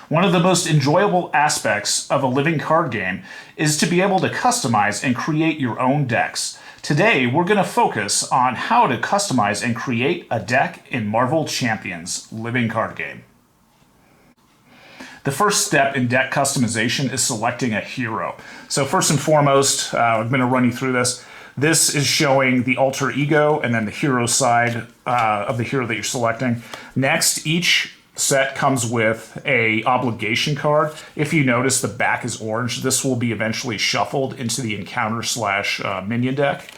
One of the most enjoyable aspects of a living card game is to be able to customize and create your own decks. Today, we're going to focus on how to customize and create a deck in Marvel Champions living card game. The first step in deck customization is selecting a hero. So first and foremost, I'm going to run you through this. This is showing the alter ego and then the hero side of the hero that you're selecting. Next, each set comes with a obligation card. If you notice, the back is orange. This will be eventually shuffled into the encounter / minion deck.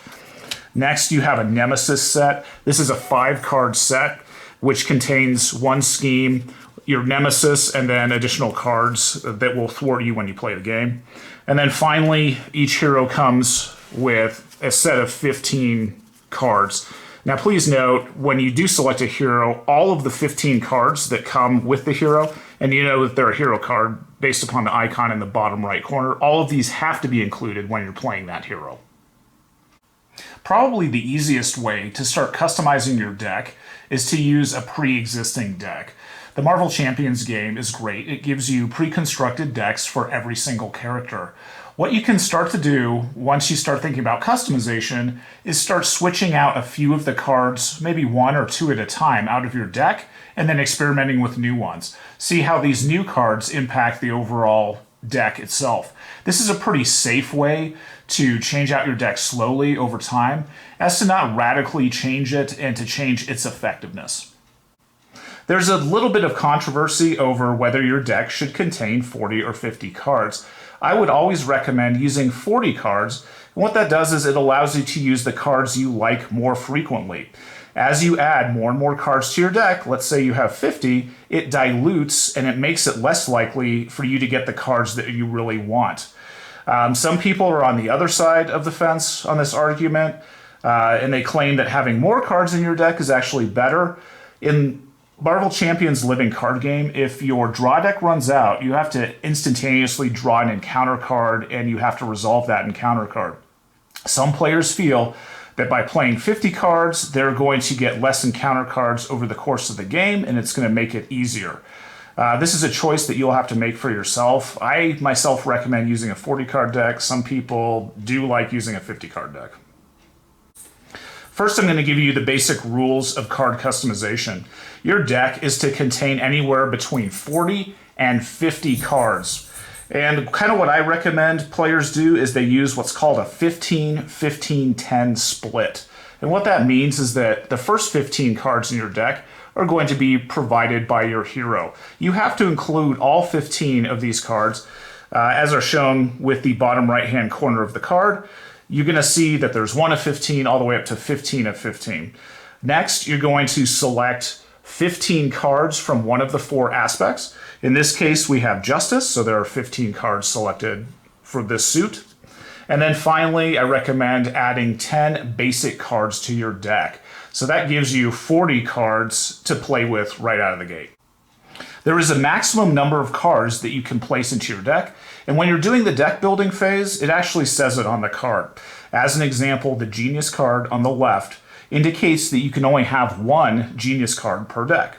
Next, you have a nemesis set. This is a 5-card set, which contains one scheme, your nemesis, and then additional cards that will thwart you when you play the game. And then finally, each hero comes with a set of 15 cards. Now, please note, when you do select a hero, all of the 15 cards that come with the hero, and you know that they're a hero card based upon the icon in the bottom right corner, all of these have to be included when you're playing that hero. Probably the easiest way to start customizing your deck is to use a pre-existing deck. The Marvel Champions game is great. It gives you pre-constructed decks for every single character. What you can start to do once you start thinking about customization is start switching out a few of the cards, maybe 1 or 2 at a time, out of your deck, and then experimenting with new ones. See how these new cards impact the overall deck itself. This is a pretty safe way to change out your deck slowly over time, as to not radically change it and to change its effectiveness. There's a little bit of controversy over whether your deck should contain 40 or 50 cards. I would always recommend using 40 cards, and what that does is it allows you to use the cards you like more frequently. As you add more and more cards to your deck, let's say you have 50, it dilutes and it makes it less likely for you to get the cards that you really want. Some people are on the other side of the fence on this argument, and they claim that having more cards in your deck is actually better. In Marvel Champions living card game, if your draw deck runs out, you have to instantaneously draw an encounter card and you have to resolve that encounter card. Some players feel that by playing 50 cards, they're going to get less encounter cards over the course of the game and it's going to make it easier. This is a choice that you'll have to make for yourself. I myself recommend using a 40-card deck. Some people do like using a 50-card deck. First, I'm going to give you the basic rules of card customization. Your deck is to contain anywhere between 40 and 50 cards. And kind of what I recommend players do is they use what's called a 15-15-10 split. And what that means is that the first 15 cards in your deck are going to be provided by your hero. You have to include all 15 of these cards, as are shown with the bottom right-hand corner of the card. You're going to see that there's 1 of 15 all the way up to 15 of 15. Next, you're going to select 15 cards from one of the 4 aspects. In this case, we have Justice, so there are 15 cards selected for this suit. And then finally, I recommend adding 10 basic cards to your deck. So that gives you 40 cards to play with right out of the gate. There is a maximum number of cards that you can place into your deck, and when you're doing the deck building phase, it actually says it on the card. As an example, the Genius card on the left indicates that you can only have 1 Genius card per deck.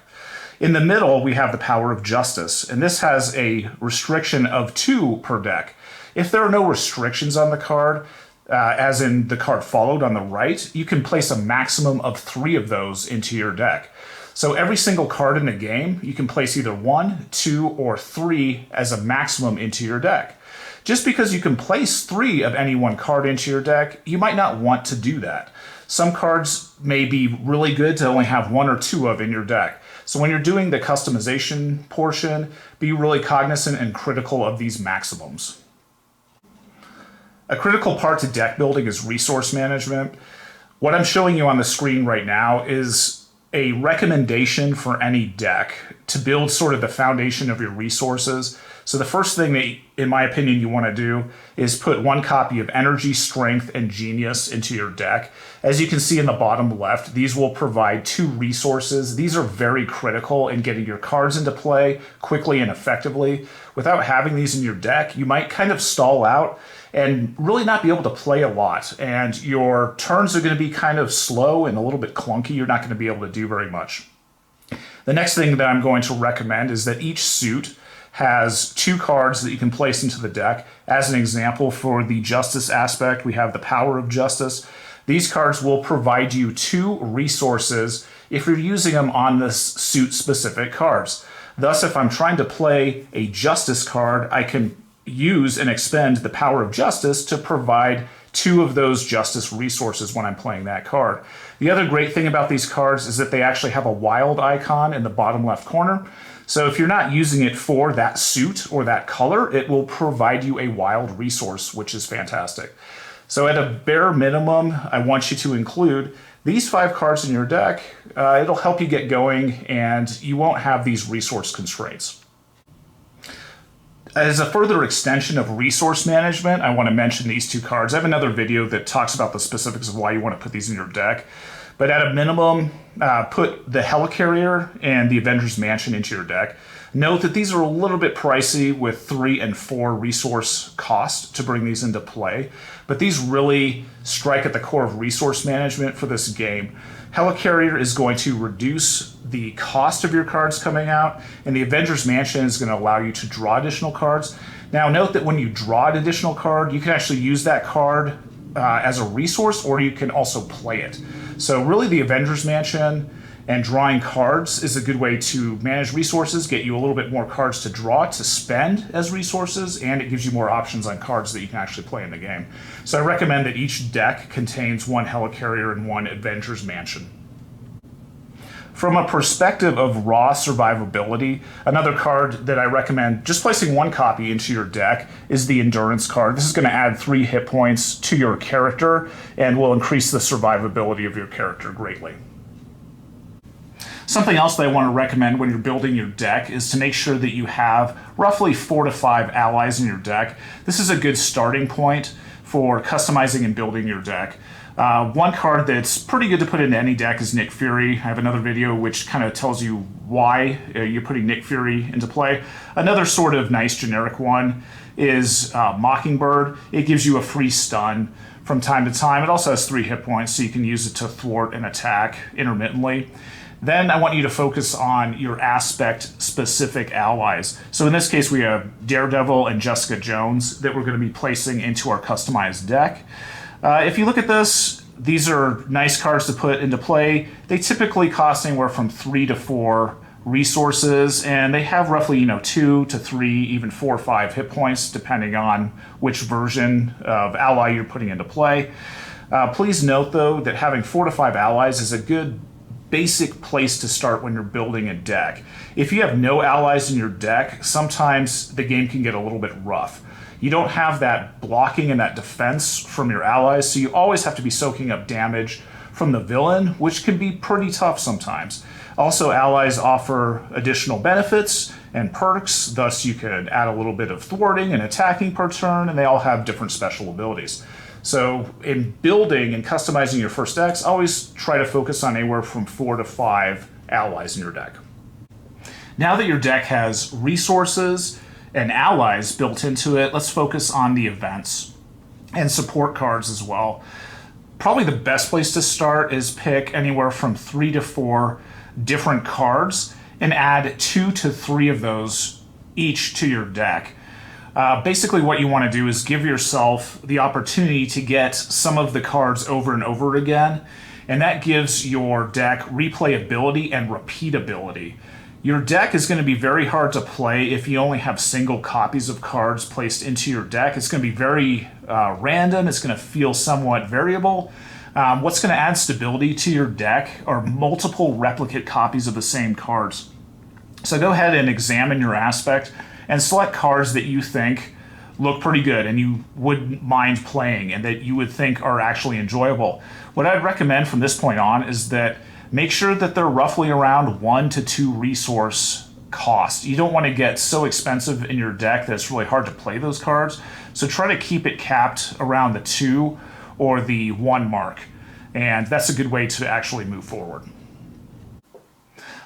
In the middle, we have the Power of Justice, and this has a restriction of 2 per deck. If there are no restrictions on the card, as in the card followed on the right, you can place a maximum of 3 of those into your deck. So every single card in the game, you can place either 1, 2, or 3 as a maximum into your deck. Just because you can place 3 of any one card into your deck, you might not want to do that. Some cards may be really good to only have 1 or 2 of in your deck. So when you're doing the customization portion, be really cognizant and critical of these maximums. A critical part to deck building is resource management. What I'm showing you on the screen right now is a recommendation for any deck to build sort of the foundation of your resources. So the first thing that, in my opinion, you want to do is put 1 copy of Energy, Strength, and Genius into your deck. As you can see in the bottom left, these will provide 2 resources. These are very critical in getting your cards into play quickly and effectively. Without having these in your deck, you might kind of stall out and really not be able to play a lot. And your turns are going to be kind of slow and a little bit clunky. You're not going to be able to do very much. The next thing that I'm going to recommend is that each suit has 2 cards that you can place into the deck. As an example, for the Justice aspect, we have the Power of Justice. These cards will provide you 2 resources if you're using them on this suit-specific cards. Thus, if I'm trying to play a Justice card, I can use and expend the Power of Justice to provide 2 of those Justice resources when I'm playing that card. The other great thing about these cards is that they actually have a wild icon in the bottom left corner. So if you're not using it for that suit or that color, it will provide you a wild resource, which is fantastic. So at a bare minimum, I want you to include these 5 cards in your deck. It'll help you get going and you won't have these resource constraints. As a further extension of resource management, I want to mention these 2 cards. I have another video that talks about the specifics of why you want to put these in your deck. But at a minimum, put the Helicarrier and the Avengers Mansion into your deck. Note that these are a little bit pricey with 3 and 4 resource cost to bring these into play. But these really strike at the core of resource management for this game. Helicarrier is going to reduce the cost of your cards coming out, and the Avengers Mansion is going to allow you to draw additional cards. Now note that when you draw an additional card, you can actually use that card as a resource, or you can also play it. So really the Avengers Mansion and drawing cards is a good way to manage resources, get you a little bit more cards to draw, to spend as resources, and it gives you more options on cards that you can actually play in the game. So I recommend that each deck contains 1 Helicarrier and 1 Avengers Mansion. From a perspective of raw survivability, another card that I recommend just placing 1 copy into your deck is the Endurance card. This is going to add 3 hit points to your character and will increase the survivability of your character greatly. Something else that I want to recommend when you're building your deck is to make sure that you have roughly 4 to 5 allies in your deck. This is a good starting point for customizing and building your deck. One card that's pretty good to put into any deck is Nick Fury. I have another video which kind of tells you why you're putting Nick Fury into play. Another sort of nice generic one is Mockingbird. It gives you a free stun from time to time. It also has 3 hit points, so you can use it to thwart an attack intermittently. Then I want you to focus on your aspect-specific allies. So in this case, we have Daredevil and Jessica Jones that we're going to be placing into our customized deck. If you look at this, these are nice cards to put into play. They typically cost anywhere from 3 to 4 resources, and they have roughly 2 to 3, even 4 or 5 hit points, depending on which version of ally you're putting into play. Please note, though, that having 4 to 5 allies is a good basic place to start when you're building a deck. If you have no allies in your deck, sometimes the game can get a little bit rough. You don't have that blocking and that defense from your allies, so you always have to be soaking up damage from the villain, which can be pretty tough sometimes. Also, allies offer additional benefits and perks, thus you could add a little bit of thwarting and attacking per turn, and they all have different special abilities. So in building and customizing your first decks, always try to focus on anywhere from 4 to 5 allies in your deck. Now that your deck has resources and allies built into it, let's focus on the events and support cards as well. Probably the best place to start is pick anywhere from 3 to 4 different cards and add 2 to 3 of those each to your deck. Basically what you want to do is give yourself the opportunity to get some of the cards over and over again, and that gives your deck replayability and repeatability. Your deck is going to be very hard to play if you only have single copies of cards placed into your deck. It's going to be very random. It's going to feel somewhat variable. What's going to add stability to your deck are multiple replicate copies of the same cards. So go ahead and examine your aspect and select cards that you think look pretty good and you wouldn't mind playing and that you would think are actually enjoyable. What I'd recommend from this point on is that make sure that they're roughly around 1 to 2 resource cost. You don't want to get so expensive in your deck that it's really hard to play those cards. So try to keep it capped around the 2 or the 1 mark. And that's a good way to actually move forward.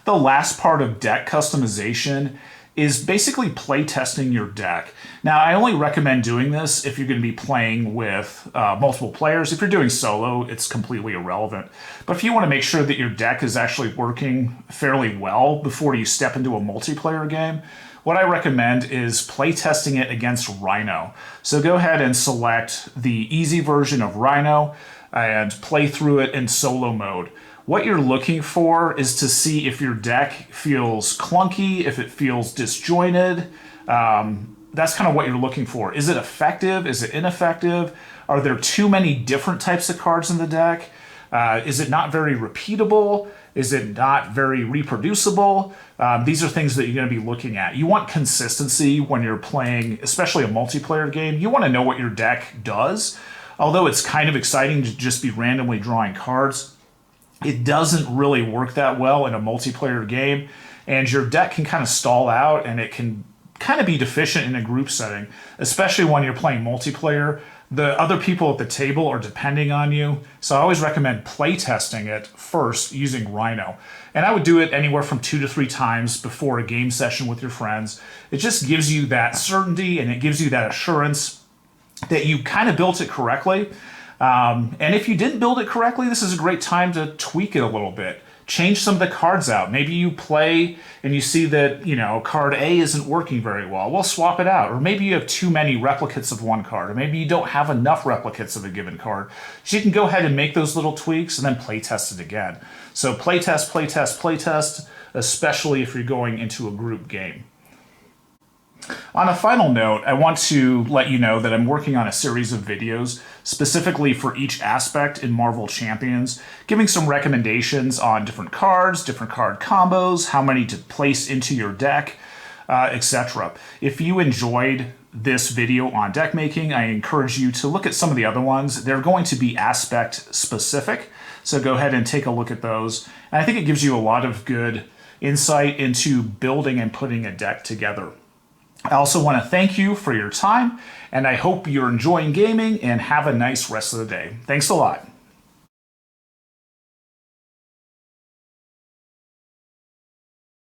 The last part of deck customization is basically play testing your deck. Now, I only recommend doing this if you're going to be playing with multiple players. If you're doing solo, it's completely irrelevant. But if you want to make sure that your deck is actually working fairly well before you step into a multiplayer game, what I recommend is play testing it against Rhino. So go ahead and select the easy version of Rhino and play through it in solo mode. What you're looking for is to see if your deck feels clunky, if it feels disjointed. That's kind of what you're looking for. Is it effective? Is it ineffective? Are there too many different types of cards in the deck? Is it not very repeatable? Is it not very reproducible? These are things that you're going to be looking at. You want consistency when you're playing, especially a multiplayer game. You want to know what your deck does. Although it's kind of exciting to just be randomly drawing cards, it doesn't really work that well in a multiplayer game, and your deck can kind of stall out, and it can kind of be deficient in a group setting, especially when you're playing multiplayer. The other people at the table are depending on you, so I always recommend play testing it first using Rhino. And I would do it anywhere from 2 to 3 times before a game session with your friends. It just gives you that certainty, and it gives you that assurance that you kind of built it correctly. And if you didn't build it correctly, this is a great time to tweak it a little bit. Change some of the cards out. Maybe you play and you see that, card A isn't working very well. Well, swap it out. Or maybe you have too many replicates of one card. Or maybe you don't have enough replicates of a given card. So you can go ahead and make those little tweaks and then play test it again. So play test, play test, play test, especially if you're going into a group game. On a final note, I want to let you know that I'm working on a series of videos specifically for each aspect in Marvel Champions, giving some recommendations on different cards, different card combos, how many to place into your deck, etc. If you enjoyed this video on deck making, I encourage you to look at some of the other ones. They're going to be aspect specific, so go ahead and take a look at those. And I think it gives you a lot of good insight into building and putting a deck together. I also want to thank you for your time, and I hope you're enjoying gaming and have a nice rest of the day. Thanks a lot.